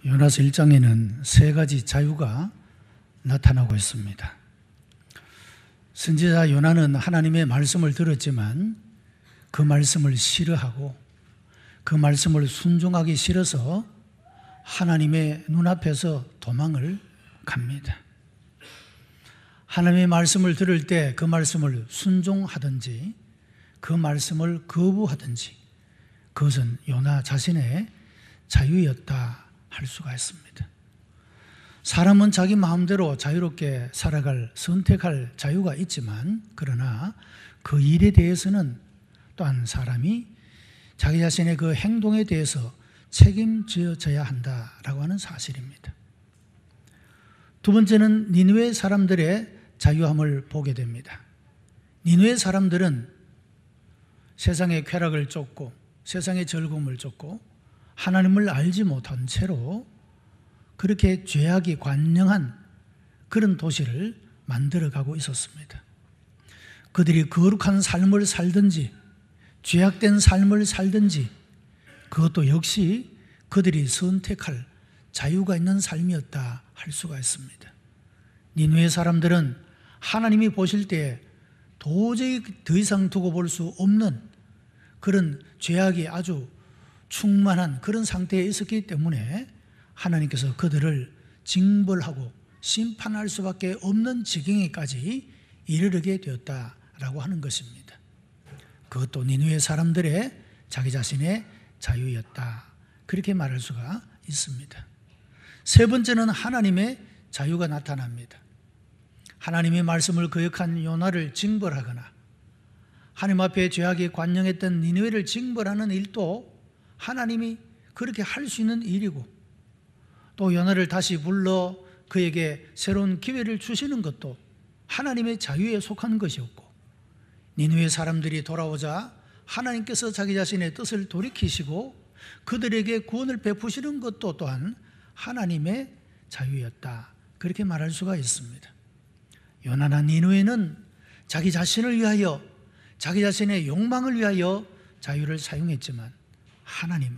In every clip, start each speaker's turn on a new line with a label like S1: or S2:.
S1: 요나서 1장에는 세 가지 자유가 나타나고 있습니다. 선지자 요나는 하나님의 말씀을 들었지만 그 말씀을 싫어하고 그 말씀을 순종하기 싫어서 하나님의 눈앞에서 도망을 갑니다. 하나님의 말씀을 들을 때 그 말씀을 순종하든지 그 말씀을 거부하든지 그것은 요나 자신의 자유였다 할 수가 있습니다. 사람은 자기 마음대로 자유롭게 살아갈, 선택할 자유가 있지만 그러나 그 일에 대해서는 또한 사람이 자기 자신의 그 행동에 대해서 책임져야 한다라고 하는 사실입니다. 두 번째는 니느웨 사람들의 자유함을 보게 됩니다. 니느웨 사람들은 세상의 쾌락을 쫓고 세상의 즐거움을 쫓고 하나님을 알지 못한 채로 그렇게 죄악이 관영한 그런 도시를 만들어가고 있었습니다. 그들이 거룩한 삶을 살든지 죄악된 삶을 살든지 그것도 역시 그들이 선택할 자유가 있는 삶이었다 할 수가 있습니다. 니느웨 사람들은 하나님이 보실 때 도저히 더 이상 두고 볼 수 없는 그런 죄악이 아주 충만한 그런 상태에 있었기 때문에 하나님께서 그들을 징벌하고 심판할 수밖에 없는 지경에까지 이르게 되었다라고 하는 것입니다. 그것도 니느웨 사람들의 자기 자신의 자유였다. 그렇게 말할 수가 있습니다. 세 번째는 하나님의 자유가 나타납니다. 하나님의 말씀을 거역한 요나를 징벌하거나 하나님 앞에 죄악이 관영했던 니느웨를 징벌하는 일도 하나님이 그렇게 할 수 있는 일이고 또 요나를 다시 불러 그에게 새로운 기회를 주시는 것도 하나님의 자유에 속한 것이었고 니느웨 사람들이 돌아오자 하나님께서 자기 자신의 뜻을 돌이키시고 그들에게 구원을 베푸시는 것도 또한 하나님의 자유였다. 그렇게 말할 수가 있습니다. 요나나 니느웨는 자기 자신을 위하여 자기 자신의 욕망을 위하여 자유를 사용했지만 하나님은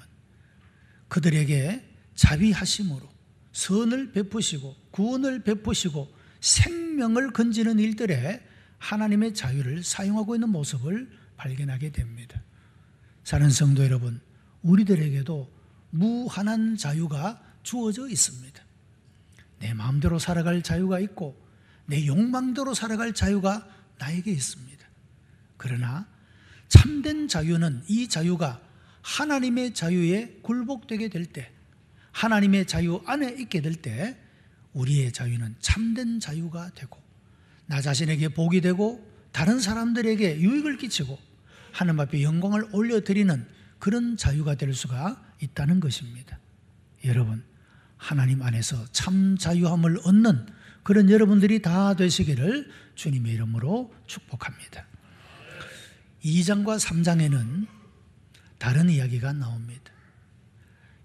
S1: 그들에게 자비하심으로 선을 베푸시고 구원을 베푸시고 생명을 건지는 일들에 하나님의 자유를 사용하고 있는 모습을 발견하게 됩니다. 사랑하는 성도 여러분, 우리들에게도 무한한 자유가 주어져 있습니다. 내 마음대로 살아갈 자유가 있고 내 욕망대로 살아갈 자유가 나에게 있습니다. 그러나 참된 자유는 이 자유가 하나님의 자유에 굴복되게 될 때, 하나님의 자유 안에 있게 될 때 우리의 자유는 참된 자유가 되고 나 자신에게 복이 되고 다른 사람들에게 유익을 끼치고 하나님 앞에 영광을 올려드리는 그런 자유가 될 수가 있다는 것입니다. 여러분, 하나님 안에서 참 자유함을 얻는 그런 여러분들이 다 되시기를 주님의 이름으로 축복합니다. 2장과 3장에는 다른 이야기가 나옵니다.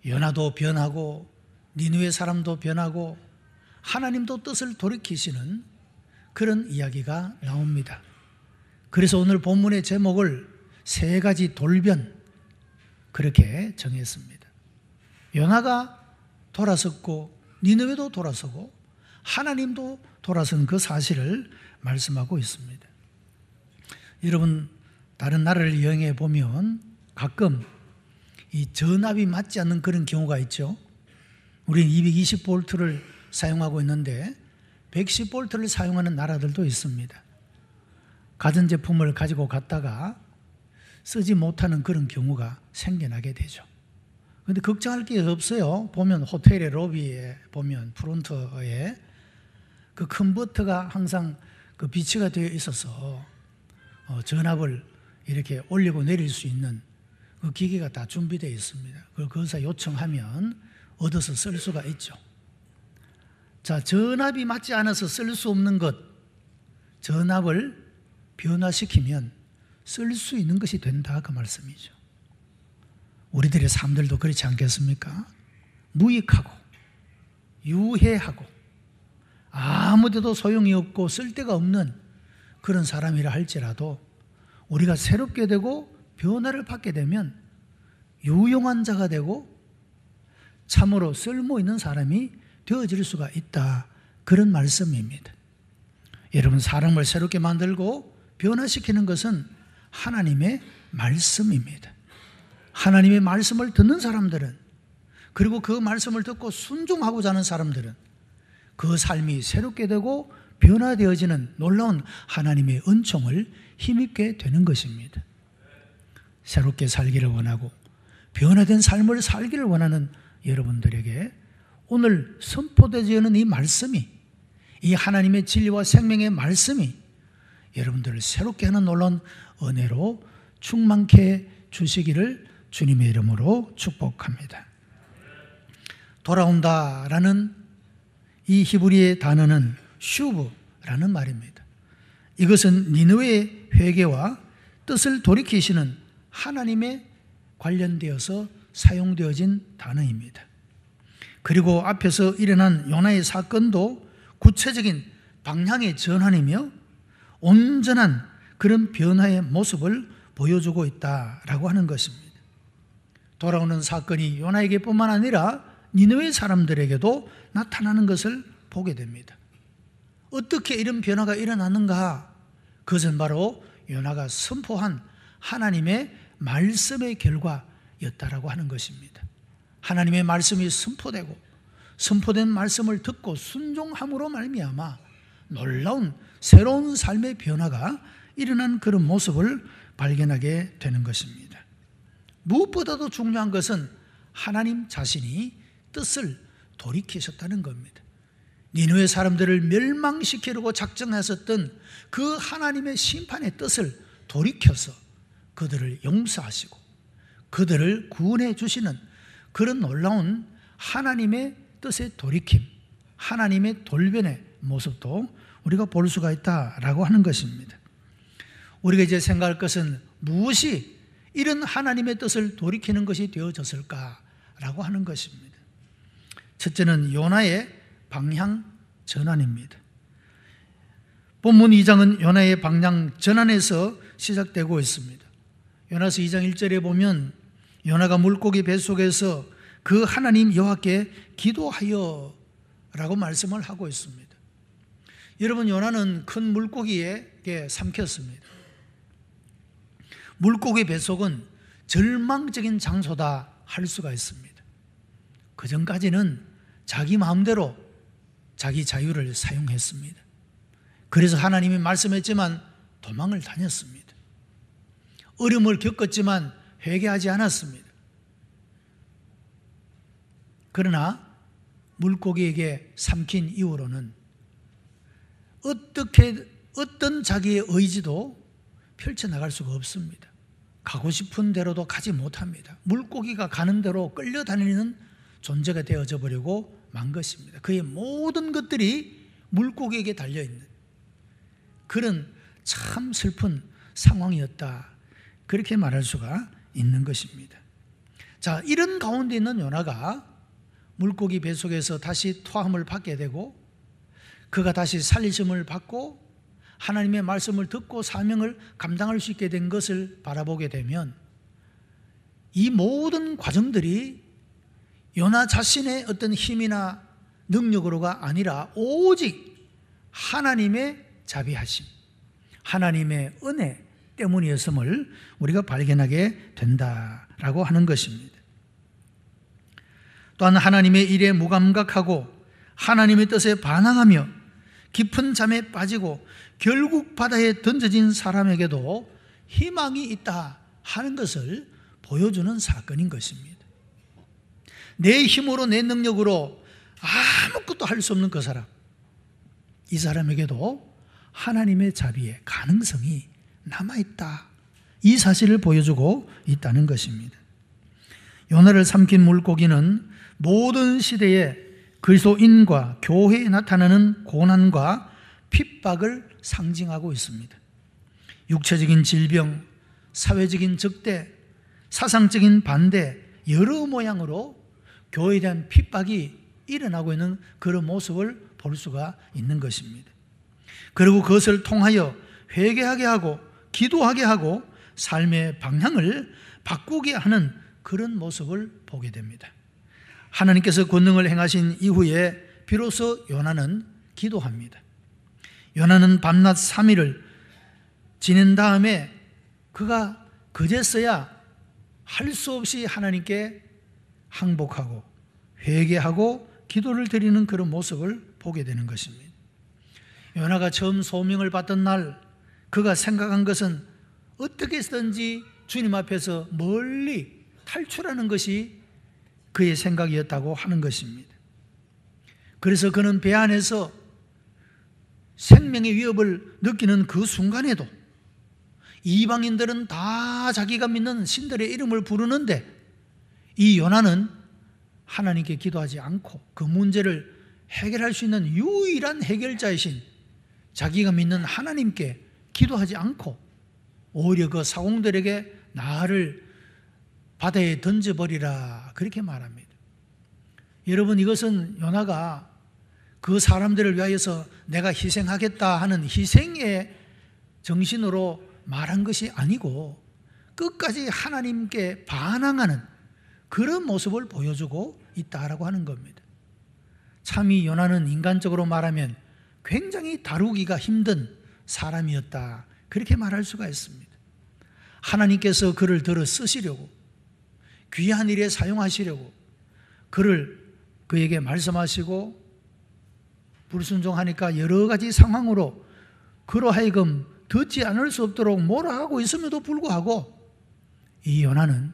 S1: 요나도 변하고 니느웨 사람도 변하고 하나님도 뜻을 돌이키시는 그런 이야기가 나옵니다. 그래서 오늘 본문의 제목을 세 가지 돌변 그렇게 정했습니다. 요나가 돌아섰고 니느웨도 돌아서고 하나님도 돌아선 그 사실을 말씀하고 있습니다. 여러분, 다른 나라를 여행해 보면 가끔 이 전압이 맞지 않는 그런 경우가 있죠. 우리는 220볼트를 사용하고 있는데 110볼트를 사용하는 나라들도 있습니다. 가전제품을 가지고 갔다가 쓰지 못하는 그런 경우가 생겨나게 되죠. 그런데 걱정할 게 없어요. 보면 호텔의 로비에 보면 프론트에 그 컨버터가 항상 그 비치가 되어 있어서 전압을 이렇게 올리고 내릴 수 있는 그 기계가 다 준비되어 있습니다. 그걸 거기서 요청하면 얻어서 쓸 수가 있죠. 자, 전압이 맞지 않아서 쓸 수 없는 것, 전압을 변화시키면 쓸 수 있는 것이 된다 그 말씀이죠. 우리들의 삶들도 그렇지 않겠습니까? 무익하고 유해하고 아무데도 소용이 없고 쓸데가 없는 그런 사람이라 할지라도 우리가 새롭게 되고 변화를 받게 되면 유용한 자가 되고 참으로 쓸모 있는 사람이 되어질 수가 있다. 그런 말씀입니다. 여러분, 사람을 새롭게 만들고 변화시키는 것은 하나님의 말씀입니다. 하나님의 말씀을 듣는 사람들은, 그리고 그 말씀을 듣고 순종하고자 하는 사람들은 그 삶이 새롭게 되고 변화되어지는 놀라운 하나님의 은총을 힘입게 되는 것입니다. 새롭게 살기를 원하고 변화된 삶을 살기를 원하는 여러분들에게 오늘 선포되어지는 이 말씀이, 이 하나님의 진리와 생명의 말씀이 여러분들을 새롭게 하는 놀라운 은혜로 충만케 주시기를 주님의 이름으로 축복합니다. 돌아온다라는 이 히브리의 단어는 슈브라는 말입니다. 이것은 니느웨의 회개와 뜻을 돌이키시는 하나님에 관련되어서 사용되어진 단어입니다. 그리고 앞에서 일어난 요나의 사건도 구체적인 방향의 전환이며 온전한 그런 변화의 모습을 보여주고 있다라고 하는 것입니다. 돌아오는 사건이 요나에게 뿐만 아니라 니느웨 사람들에게도 나타나는 것을 보게 됩니다. 어떻게 이런 변화가 일어났는가? 그것은 바로 요나가 선포한 하나님의 말씀의 결과였다라고 하는 것입니다. 하나님의 말씀이 선포되고 선포된 말씀을 듣고 순종함으로 말미암아 놀라운 새로운 삶의 변화가 일어난 그런 모습을 발견하게 되는 것입니다. 무엇보다도 중요한 것은 하나님 자신이 뜻을 돌이키셨다는 겁니다. 니느웨 사람들을 멸망시키려고 작정하셨던 그 하나님의 심판의 뜻을 돌이켜서 그들을 용서하시고 그들을 구원해 주시는 그런 놀라운 하나님의 뜻의 돌이킴, 하나님의 돌변의 모습도 우리가 볼 수가 있다라고 하는 것입니다. 우리가 이제 생각할 것은 무엇이 이런 하나님의 뜻을 돌이키는 것이 되어졌을까라고 하는 것입니다. 첫째는 요나의 방향 전환입니다. 본문 2장은 요나의 방향 전환에서 시작되고 있습니다. 요나서 2장 1절에 보면 요나가 물고기 뱃속에서 그 하나님 여호와께 기도하여 라고 말씀을 하고 있습니다. 여러분, 요나는 큰 물고기에 삼켰습니다. 물고기 뱃속은 절망적인 장소다 할 수가 있습니다. 그 전까지는 자기 마음대로 자기 자유를 사용했습니다. 그래서 하나님이 말씀했지만 도망을 다녔습니다. 어려움을 겪었지만 회개하지 않았습니다. 그러나 물고기에게 삼킨 이후로는 어떤 자기의 의지도 펼쳐나갈 수가 없습니다. 가고 싶은 대로도 가지 못합니다. 물고기가 가는 대로 끌려다니는 존재가 되어져 버리고 만 것입니다. 그의 모든 것들이 물고기에게 달려있는 그런 참 슬픈 상황이었다, 그렇게 말할 수가 있는 것입니다. 자, 이런 가운데 있는 요나가 물고기 뱃속에서 다시 토함을 받게 되고 그가 다시 살리심을 받고 하나님의 말씀을 듣고 사명을 감당할 수 있게 된 것을 바라보게 되면 이 모든 과정들이 요나 자신의 어떤 힘이나 능력으로가 아니라 오직 하나님의 자비하심, 하나님의 은혜 때문이었음을 우리가 발견하게 된다라고 하는 것입니다. 또한 하나님의 일에 무감각하고 하나님의 뜻에 반항하며 깊은 잠에 빠지고 결국 바다에 던져진 사람에게도 희망이 있다 하는 것을 보여주는 사건인 것입니다. 내 힘으로 내 능력으로 아무것도 할 수 없는 그 사람, 이 사람에게도 하나님의 자비의 가능성이 남아있다, 이 사실을 보여주고 있다는 것입니다. 요나를 삼킨 물고기는 모든 시대에 그리스도인과 교회에 나타나는 고난과 핍박을 상징하고 있습니다. 육체적인 질병, 사회적인 적대, 사상적인 반대, 여러 모양으로 교회에 대한 핍박이 일어나고 있는 그런 모습을 볼 수가 있는 것입니다. 그리고 그것을 통하여 회개하게 하고 기도하게 하고 삶의 방향을 바꾸게 하는 그런 모습을 보게 됩니다. 하나님께서 권능을 행하신 이후에 비로소 요나는 기도합니다. 요나는 밤낮 3일을 지낸 다음에 그가 그제서야 할 수 없이 하나님께 항복하고 회개하고 기도를 드리는 그런 모습을 보게 되는 것입니다. 요나가 처음 소명을 받던 날 그가 생각한 것은 어떻게 해서든지 주님 앞에서 멀리 탈출하는 것이 그의 생각이었다고 하는 것입니다. 그래서 그는 배 안에서 생명의 위협을 느끼는 그 순간에도 이방인들은 다 자기가 믿는 신들의 이름을 부르는데 이 요나는 하나님께 기도하지 않고 그 문제를 해결할 수 있는 유일한 해결자이신 자기가 믿는 하나님께 기도하지 않고 오히려 그 사공들에게 나를 바다에 던져버리라 그렇게 말합니다. 여러분, 이것은 요나가 그 사람들을 위하여서 내가 희생하겠다 하는 희생의 정신으로 말한 것이 아니고 끝까지 하나님께 반항하는 그런 모습을 보여주고 있다라고 하는 겁니다. 참 이 요나는 인간적으로 말하면 굉장히 다루기가 힘든 사람이었다 그렇게 말할 수가 있습니다. 하나님께서 그를 들어 쓰시려고 귀한 일에 사용하시려고 그에게 말씀하시고 불순종하니까 여러 가지 상황으로 그로 하여금 듣지 않을 수 없도록 뭐라 하고 있음에도 불구하고 이 요나는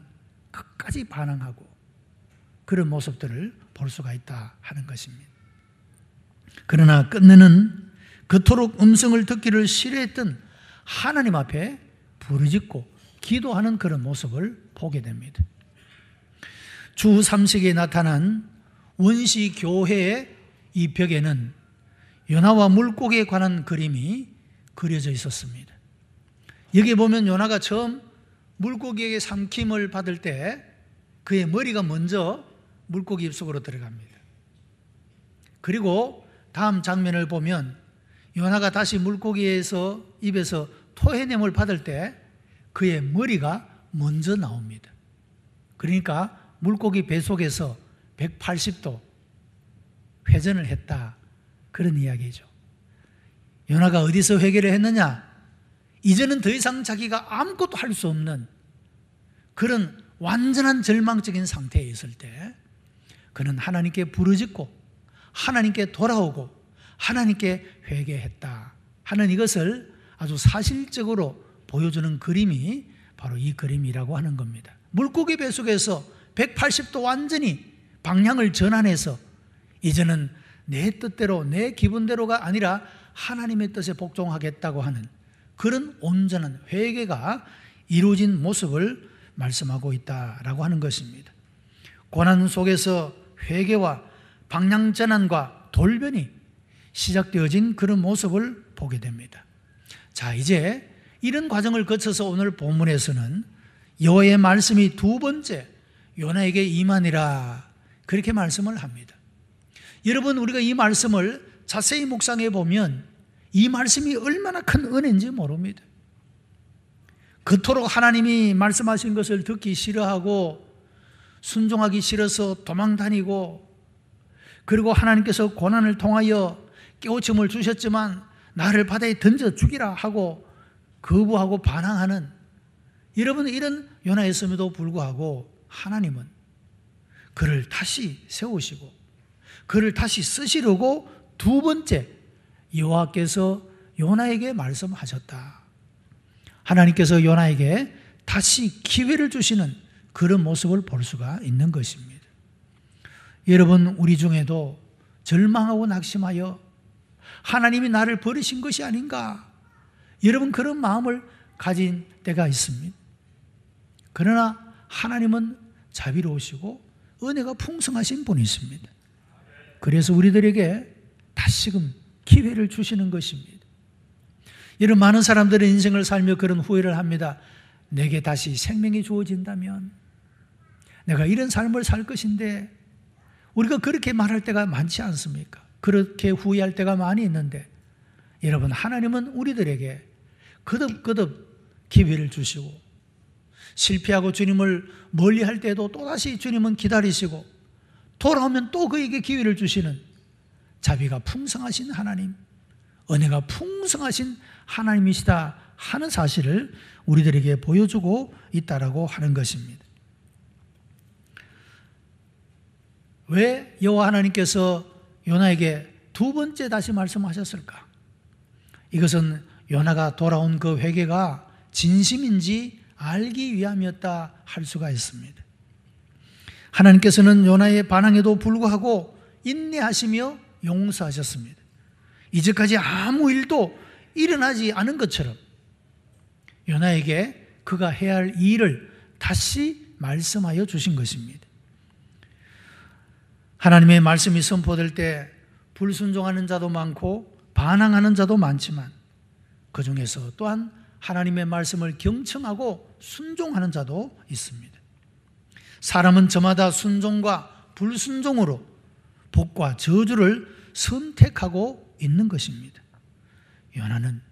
S1: 끝까지 반항하고 그런 모습들을 볼 수가 있다 하는 것입니다. 그러나 끝내는 그토록 음성을 듣기를 싫어했던 하나님 앞에 부르짖고 기도하는 그런 모습을 보게 됩니다. 주 3세기에 나타난 원시 교회의 이 벽에는 요나와 물고기에 관한 그림이 그려져 있었습니다. 여기 보면 요나가 처음 물고기에게 삼킴을 받을 때 그의 머리가 먼저 물고기 입속으로 들어갑니다. 그리고 다음 장면을 보면 요나가 다시 물고기에서 입에서 토해냄을 받을 때 그의 머리가 먼저 나옵니다. 그러니까 물고기 배 속에서 180도 회전을 했다 그런 이야기죠. 요나가 어디서 회개를 했느냐? 이제는 더 이상 자기가 아무것도 할 수 없는 그런 완전한 절망적인 상태에 있을 때 그는 하나님께 부르짖고 하나님께 돌아오고 하나님께 회개했다 하는 이것을 아주 사실적으로 보여주는 그림이 바로 이 그림이라고 하는 겁니다. 물고기 배 속에서 180도 완전히 방향을 전환해서 이제는 내 뜻대로 내 기분대로가 아니라 하나님의 뜻에 복종하겠다고 하는 그런 온전한 회개가 이루어진 모습을 말씀하고 있다라고 하는 것입니다. 고난 속에서 회개와 방향 전환과 돌변이 시작되어진 그런 모습을 보게 됩니다. 자, 이제 이런 과정을 거쳐서 오늘 본문에서는 여호와의 말씀이 두 번째 요나에게 임하니라 그렇게 말씀을 합니다. 여러분, 우리가 이 말씀을 자세히 묵상해 보면 이 말씀이 얼마나 큰 은혜인지 모릅니다. 그토록 하나님이 말씀하신 것을 듣기 싫어하고 순종하기 싫어서 도망다니고 그리고 하나님께서 고난을 통하여 깨우침을 주셨지만 나를 바다에 던져 죽이라 하고 거부하고 반항하는 여러분, 이런 요나였음에도 불구하고 하나님은 그를 다시 세우시고 그를 다시 쓰시려고 두 번째 여호와께서 요나에게 말씀하셨다. 하나님께서 요나에게 다시 기회를 주시는 그런 모습을 볼 수가 있는 것입니다. 여러분, 우리 중에도 절망하고 낙심하여 하나님이 나를 버리신 것이 아닌가, 여러분 그런 마음을 가진 때가 있습니다. 그러나 하나님은 자비로우시고 은혜가 풍성하신 분이십니다. 그래서 우리들에게 다시금 기회를 주시는 것입니다. 이런 많은 사람들의 인생을 살며 그런 후회를 합니다. 내게 다시 생명이 주어진다면 내가 이런 삶을 살 것인데, 우리가 그렇게 말할 때가 많지 않습니까? 그렇게 후회할 때가 많이 있는데, 여러분, 하나님은 우리들에게 거듭거듭 기회를 주시고 실패하고 주님을 멀리할 때도 또다시 주님은 기다리시고 돌아오면 또 그에게 기회를 주시는 자비가 풍성하신 하나님, 은혜가 풍성하신 하나님이시다 하는 사실을 우리들에게 보여주고 있다라고 하는 것입니다. 왜 여호와 하나님께서 요나에게 두 번째 다시 말씀하셨을까? 이것은 요나가 돌아온 그 회개가 진심인지 알기 위함이었다 할 수가 있습니다. 하나님께서는 요나의 반항에도 불구하고 인내하시며 용서하셨습니다. 이제까지 아무 일도 일어나지 않은 것처럼 요나에게 그가 해야 할 일을 다시 말씀하여 주신 것입니다. 하나님의 말씀이 선포될 때 불순종하는 자도 많고 반항하는 자도 많지만 그 중에서 또한 하나님의 말씀을 경청하고 순종하는 자도 있습니다. 사람은 저마다 순종과 불순종으로 복과 저주를 선택하고 있는 것입니다. 요나는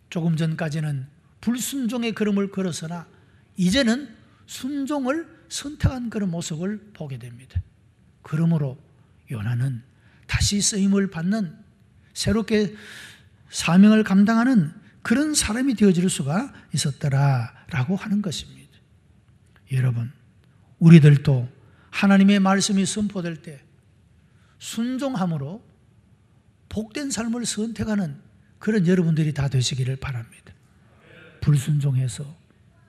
S1: 조금 전까지는 불순종의 걸음을 걸었으나 이제는 순종을 선택한 그런 모습을 보게 됩니다. 그러므로 요나는 다시 쓰임을 받는 새롭게 사명을 감당하는 그런 사람이 되어질 수가 있었더라라고 하는 것입니다. 여러분, 우리들도 하나님의 말씀이 선포될 때 순종함으로 복된 삶을 선택하는 그런 여러분들이 다 되시기를 바랍니다. 불순종해서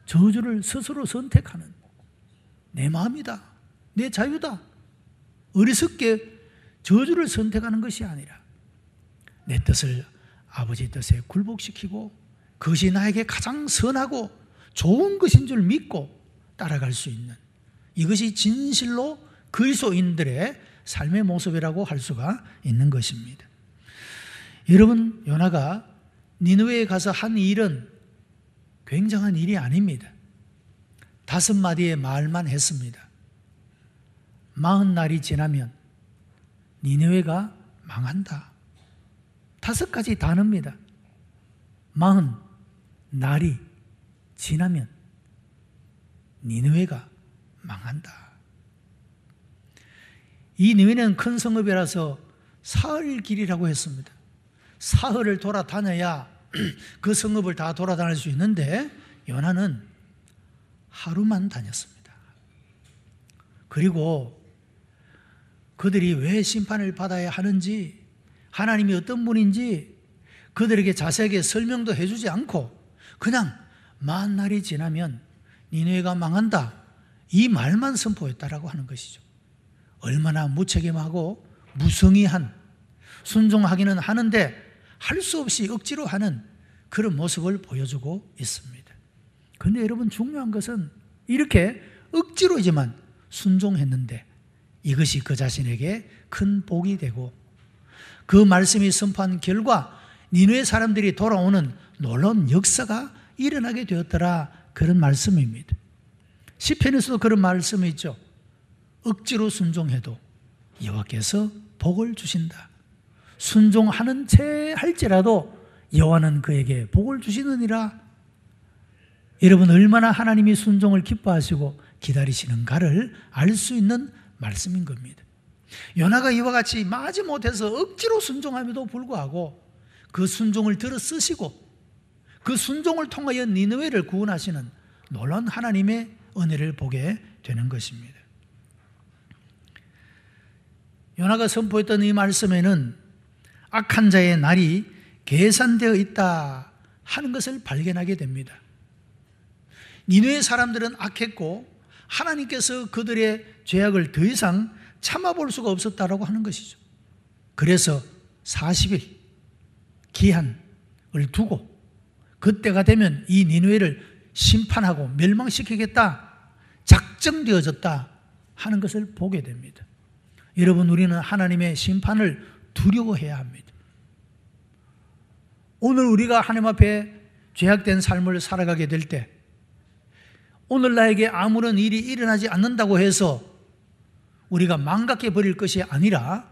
S1: 저주를 스스로 선택하는 내 마음이다, 내 자유다, 어리석게 저주를 선택하는 것이 아니라 내 뜻을 아버지 뜻에 굴복시키고 그것이 나에게 가장 선하고 좋은 것인 줄 믿고 따라갈 수 있는, 이것이 진실로 그리스도인들의 삶의 모습이라고 할 수가 있는 것입니다. 여러분, 요나가 니느웨에 가서 한 일은 굉장한 일이 아닙니다. 5마디의 말만 했습니다. 40날이 지나면 니느웨가 망한다. 5가지 단어입니다. 40날이 지나면 니느웨가 망한다. 이 니느웨는 큰 성읍이라서 사흘 길이라고 했습니다. 사흘을 돌아다녀야 그 성읍을 다 돌아다닐 수 있는데 요나는 하루만 다녔습니다. 그리고 그들이 왜 심판을 받아야 하는지, 하나님이 어떤 분인지 그들에게 자세하게 설명도 해주지 않고 그냥 40날이 지나면 니느웨가 망한다, 이 말만 선포했다라고 하는 것이죠. 얼마나 무책임하고 무성의한, 순종하기는 하는데 할 수 없이 억지로 하는 그런 모습을 보여주고 있습니다. 그런데 여러분, 중요한 것은 이렇게 억지로이지만 순종했는데 이것이 그 자신에게 큰 복이 되고 그 말씀이 선포한 결과 니느웨 사람들이 돌아오는 놀라운 역사가 일어나게 되었더라, 그런 말씀입니다. 시편에서도 그런 말씀이 있죠. 억지로 순종해도 여호와께서 복을 주신다. 순종하는 채 할지라도 여호와는 그에게 복을 주시느니라. 여러분, 얼마나 하나님이 순종을 기뻐하시고 기다리시는가를 알 수 있는 말씀인 겁니다. 요나가 이와 같이 마지못해서 억지로 순종함에도 불구하고 그 순종을 들어 쓰시고 그 순종을 통하여 니느웨를 구원하시는 놀라운 하나님의 은혜를 보게 되는 것입니다. 요나가 선포했던 이 말씀에는 악한 자의 날이 계산되어 있다 하는 것을 발견하게 됩니다. 니느웨 사람들은 악했고 하나님께서 그들의 죄악을 더 이상 참아볼 수가 없었다라고 하는 것이죠. 그래서 40일 기한을 두고 그때가 되면 이 니느웨를 심판하고 멸망시키겠다 작정되어졌다 하는 것을 보게 됩니다. 여러분, 우리는 하나님의 심판을 두려워해야 합니다. 오늘 우리가 하나님 앞에 죄악된 삶을 살아가게 될 때 오늘 나에게 아무런 일이 일어나지 않는다고 해서 우리가 망각해 버릴 것이 아니라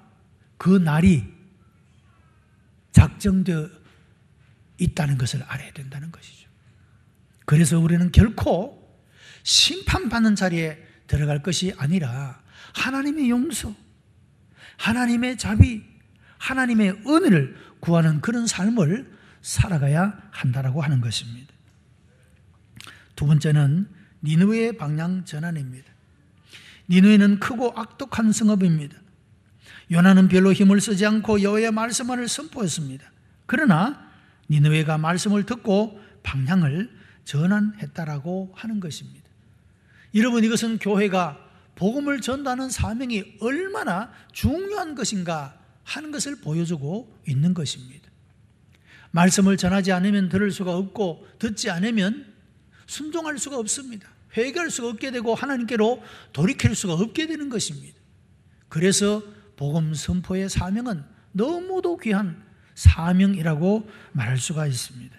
S1: 그 날이 작정되어 있다는 것을 알아야 된다는 것이죠. 그래서 우리는 결코 심판받는 자리에 들어갈 것이 아니라 하나님의 용서, 하나님의 자비, 하나님의 은혜를 구하는 그런 삶을 살아가야 한다라고 하는 것입니다. 두 번째는 니느웨의 방향 전환입니다. 니느웨는 크고 악독한 성읍입니다. 요나는 별로 힘을 쓰지 않고 여호와의 말씀만을 선포했습니다. 그러나 니느웨가 말씀을 듣고 방향을 전환했다라고 하는 것입니다. 여러분, 이것은 교회가 복음을 전도하는 사명이 얼마나 중요한 것인가 하는 것을 보여주고 있는 것입니다. 말씀을 전하지 않으면 들을 수가 없고, 듣지 않으면 순종할 수가 없습니다. 회개할 수가 없게 되고 하나님께로 돌이킬 수가 없게 되는 것입니다. 그래서 복음 선포의 사명은 너무도 귀한 사명이라고 말할 수가 있습니다.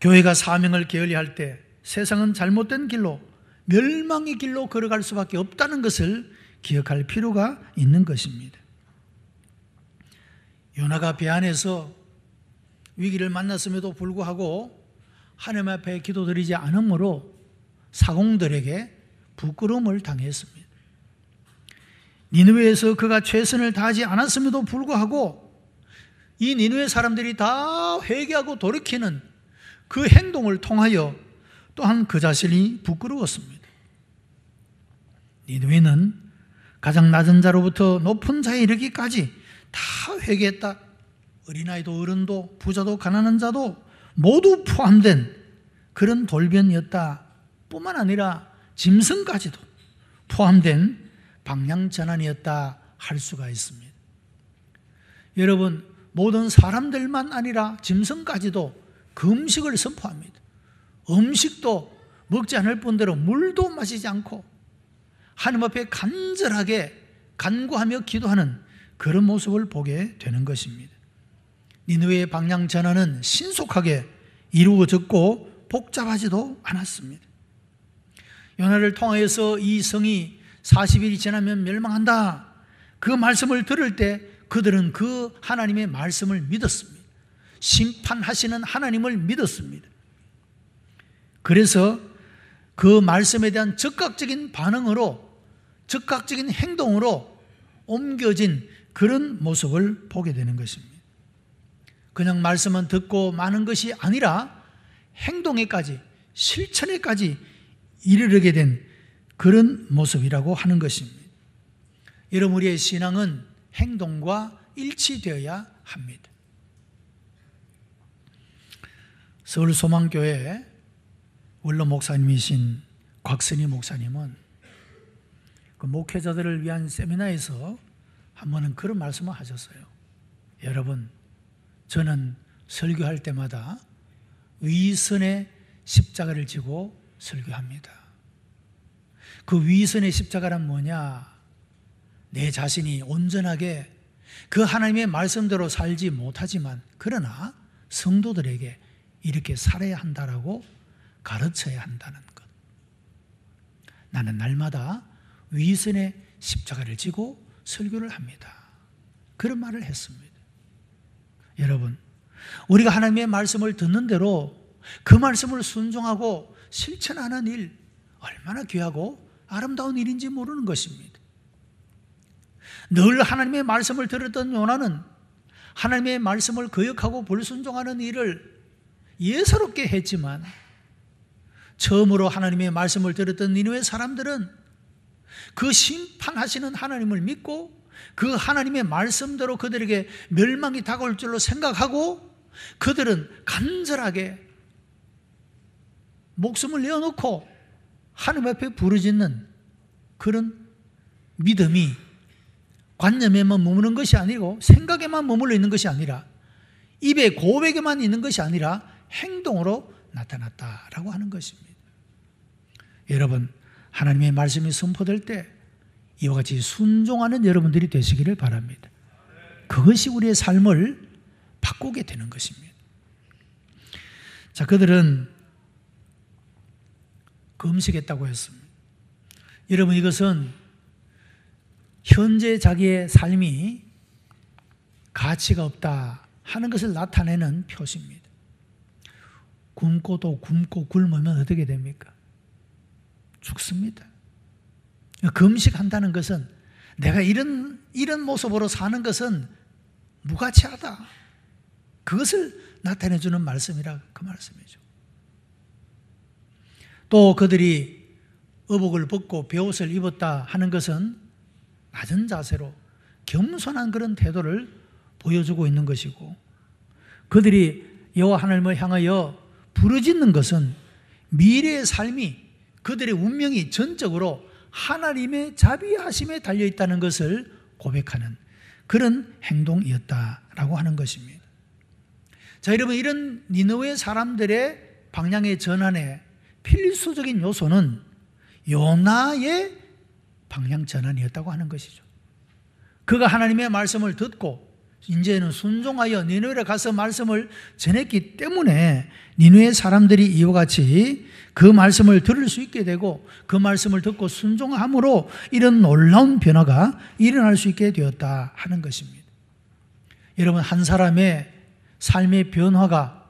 S1: 교회가 사명을 게을리할 때 세상은 잘못된 길로, 멸망의 길로 걸어갈 수밖에 없다는 것을 기억할 필요가 있는 것입니다. 요나가 배 안에서 위기를 만났음에도 불구하고 하나님 앞에 기도드리지 않으므로 사공들에게 부끄러움을 당했습니다. 니느웨에서 그가 최선을 다하지 않았음에도 불구하고 이 니느웨 사람들이 다 회개하고 돌이키는 그 행동을 통하여 또한 그 자신이 부끄러웠습니다. 니느웨는 가장 낮은 자로부터 높은 자에 이르기까지 다 회개했다. 어린아이도 어른도 부자도 가난한 자도 모두 포함된 그런 돌변이었다 뿐만 아니라 짐승까지도 포함된 방향전환이었다 할 수가 있습니다. 여러분, 모든 사람들만 아니라 짐승까지도 그 음식을 선포합니다. 음식도 먹지 않을 뿐더러 물도 마시지 않고 하나님 앞에 간절하게 간구하며 기도하는 그런 모습을 보게 되는 것입니다. 니느웨의 방향 전환은 신속하게 이루어졌고 복잡하지도 않았습니다. 요나를 통하여서 이 성이 40일이 지나면 멸망한다, 그 말씀을 들을 때 그들은 그 하나님의 말씀을 믿었습니다. 심판하시는 하나님을 믿었습니다. 그래서 그 말씀에 대한 즉각적인 반응으로, 즉각적인 행동으로 옮겨진 그런 모습을 보게 되는 것입니다. 그냥 말씀만 듣고 마는 것이 아니라 행동에까지, 실천에까지 이르게 된 그런 모습이라고 하는 것입니다. 여러분, 우리의 신앙은 행동과 일치되어야 합니다. 서울 소망교회 원로 목사님이신 곽선희 목사님은 그 목회자들을 위한 세미나에서 한 번은 그런 말씀을 하셨어요. 여러분, 저는 설교할 때마다 위선의 십자가를 지고 설교합니다. 그 위선의 십자가란 뭐냐? 내 자신이 온전하게 그 하나님의 말씀대로 살지 못하지만 그러나 성도들에게 이렇게 살아야 한다라고 가르쳐야 한다는 것. 나는 날마다 위선의 십자가를 지고 설교를 합니다. 그런 말을 했습니다. 여러분, 우리가 하나님의 말씀을 듣는 대로 그 말씀을 순종하고 실천하는 일, 얼마나 귀하고 아름다운 일인지 모르는 것입니다. 늘 하나님의 말씀을 들었던 요나는 하나님의 말씀을 거역하고 불순종하는 일을 예사롭게 했지만 처음으로 하나님의 말씀을 들었던 니느웨 사람들은 그 심판하시는 하나님을 믿고 그 하나님의 말씀대로 그들에게 멸망이 다가올 줄로 생각하고 그들은 간절하게 목숨을 내어놓고 하나님 앞에 부르짖는 그런 믿음이 관념에만 머무는 것이 아니고 생각에만 머물러 있는 것이 아니라 입에 고백에만 있는 것이 아니라 행동으로 나타났다라고 하는 것입니다. 여러분, 하나님의 말씀이 선포될 때 이와 같이 순종하는 여러분들이 되시기를 바랍니다. 그것이 우리의 삶을 바꾸게 되는 것입니다. 자, 그들은 금식했다고 했습니다. 여러분, 이것은 현재 자기의 삶이 가치가 없다 하는 것을 나타내는 표시입니다. 굶고도 굶고 굶으면 어떻게 됩니까? 죽습니다. 금식한다는 것은 내가 이런 모습으로 사는 것은 무가치하다. 그것을 나타내주는 말씀이라 그 말씀이죠. 또 그들이 의복을 벗고 베옷을 입었다 하는 것은 낮은 자세로 겸손한 그런 태도를 보여주고 있는 것이고, 그들이 여호와 하나님을 향하여 부르짖는 것은 미래의 삶이, 그들의 운명이 전적으로 하나님의 자비하심에 달려있다는 것을 고백하는 그런 행동이었다라고 하는 것입니다. 자, 여러분, 이런 니느웨 사람들의 방향의 전환에 필수적인 요소는 요나의 방향 전환이었다고 하는 것이죠. 그가 하나님의 말씀을 듣고 이제는 순종하여 니느웨에 가서 말씀을 전했기 때문에 니느웨 사람들이 이와 같이 그 말씀을 들을 수 있게 되고, 그 말씀을 듣고 순종함으로 이런 놀라운 변화가 일어날 수 있게 되었다 하는 것입니다. 여러분, 한 사람의 삶의 변화가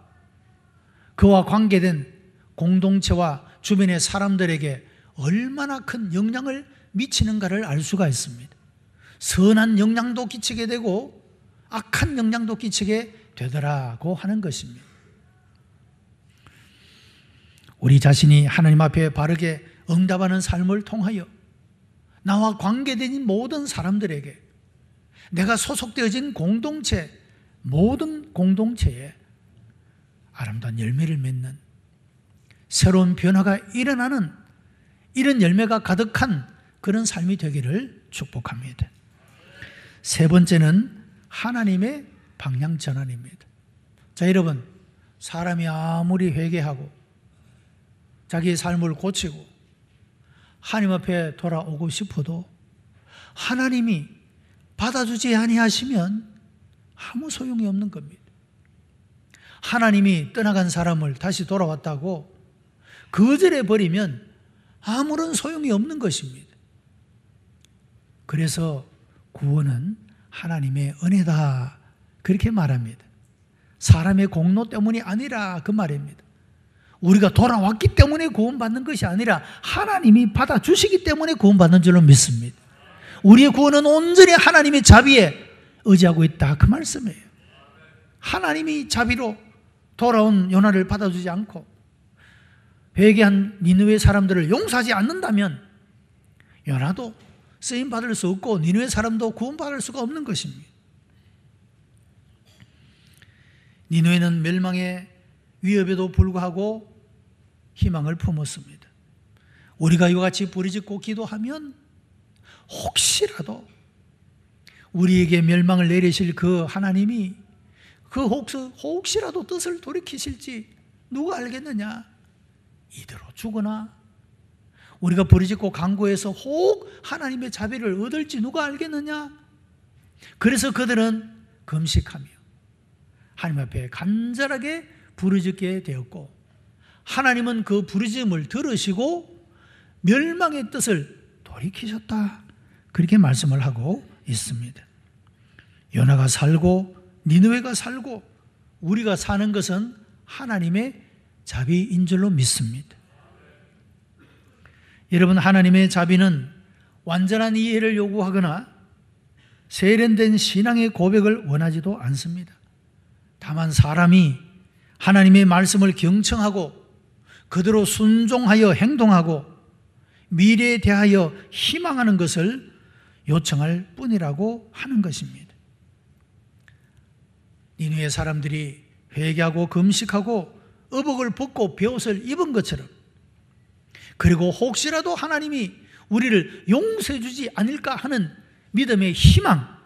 S1: 그와 관계된 공동체와 주변의 사람들에게 얼마나 큰 영향을 미치는가를 알 수가 있습니다. 선한 영향도 끼치게 되고 악한 영향도 끼치게 되더라고 하는 것입니다. 우리 자신이 하나님 앞에 바르게 응답하는 삶을 통하여 나와 관계된 모든 사람들에게, 내가 소속되어진 공동체, 모든 공동체에 아름다운 열매를 맺는 새로운 변화가 일어나는 이런 열매가 가득한 그런 삶이 되기를 축복합니다. 세 번째는 하나님의 방향 전환입니다. 자, 여러분, 사람이 아무리 회개하고 자기의 삶을 고치고 하나님 앞에 돌아오고 싶어도 하나님이 받아주지 아니하시면 아무 소용이 없는 겁니다. 하나님이 떠나간 사람을 다시 돌아왔다고 거절해 버리면 아무런 소용이 없는 것입니다. 그래서 구원은 하나님의 은혜다, 그렇게 말합니다. 사람의 공로 때문이 아니라 그 말입니다. 우리가 돌아왔기 때문에 구원받는 것이 아니라 하나님이 받아주시기 때문에 구원받는 줄로 믿습니다. 우리의 구원은 온전히 하나님의 자비에 의지하고 있다, 그 말씀이에요. 하나님이 자비로 돌아온 요나를 받아주지 않고 회개한 니느웨 사람들을 용서하지 않는다면 요나도 쓰임받을 수 없고 니느웨 사람도 구원받을 수가 없는 것입니다. 니느웨는 멸망의 위협에도 불구하고 희망을 품었습니다. 우리가 이와 같이 부르짖고 기도하면 혹시라도 우리에게 멸망을 내리실 그 하나님이 그 혹시라도 뜻을 돌이키실지 누가 알겠느냐? 이대로 죽으나 우리가 부르짖고 간구해서 혹 하나님의 자비를 얻을지 누가 알겠느냐? 그래서 그들은 금식하며 하나님 앞에 간절하게 부르짖게 되었고, 하나님은 그 부르짖음을 들으시고 멸망의 뜻을 돌이키셨다, 그렇게 말씀을 하고 있습니다. 요나가 살고 니느웨가 살고 우리가 사는 것은 하나님의 자비인 줄로 믿습니다. 여러분, 하나님의 자비는 완전한 이해를 요구하거나 세련된 신앙의 고백을 원하지도 않습니다. 다만 사람이 하나님의 말씀을 경청하고 그대로 순종하여 행동하고 미래에 대하여 희망하는 것을 요청할 뿐이라고 하는 것입니다. 니느웨 사람들이 회개하고 금식하고 의복을 벗고 베옷을 입은 것처럼, 그리고 혹시라도 하나님이 우리를 용서해 주지 않을까 하는 믿음의 희망,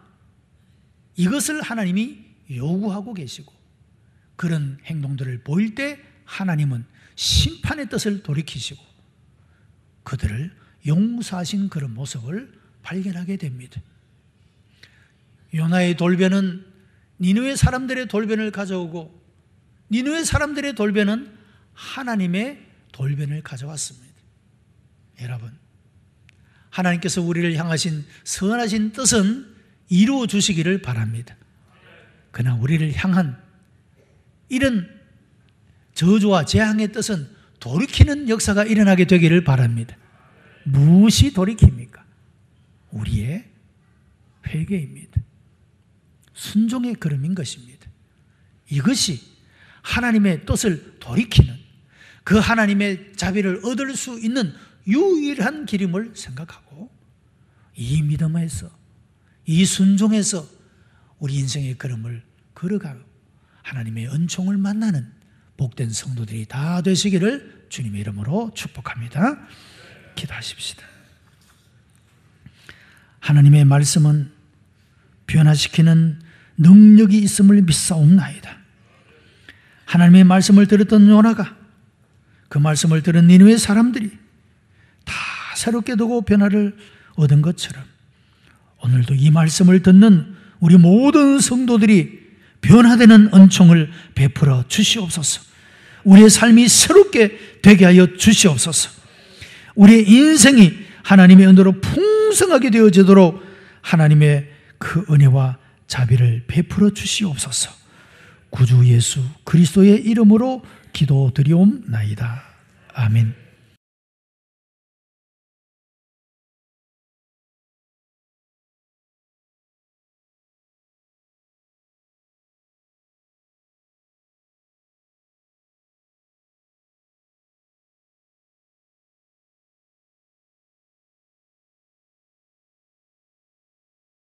S1: 이것을 하나님이 요구하고 계시고, 그런 행동들을 보일 때 하나님은 심판의 뜻을 돌이키시고 그들을 용서하신 그런 모습을 발견하게 됩니다. 요나의 돌변은 니느웨 사람들의 돌변을 가져오고 니느웨 사람들의 돌변은 하나님의 돌변을 가져왔습니다. 여러분, 하나님께서 우리를 향하신 선하신 뜻은 이루어 주시기를 바랍니다. 그러나 우리를 향한 이런 저주와 재앙의 뜻은 돌이키는 역사가 일어나게 되기를 바랍니다. 무엇이 돌이킵니까? 우리의 회개입니다. 순종의 걸음인 것입니다. 이것이 하나님의 뜻을 돌이키는, 그 하나님의 자비를 얻을 수 있는 유일한 길임을 생각하고, 이 믿음에서, 이 순종에서 우리 인생의 걸음을 걸어가고 하나님의 은총을 만나는 복된 성도들이 다 되시기를 주님의 이름으로 축복합니다. 기도하십시다. 하나님의 말씀은 변화시키는 능력이 있음을 믿사옵나이다. 하나님의 말씀을 들었던 요나가, 그 말씀을 들은 니느웨 사람들이 다 새롭게 되고 변화를 얻은 것처럼 오늘도 이 말씀을 듣는 우리 모든 성도들이 변화되는 은총을 베풀어 주시옵소서. 우리의 삶이 새롭게 되게 하여 주시옵소서. 우리의 인생이 하나님의 은혜로 풍성하게 되어지도록 하나님의 그 은혜와 자비를 베풀어 주시옵소서. 구주 예수 그리스도의 이름으로 기도드리옵나이다. 아멘.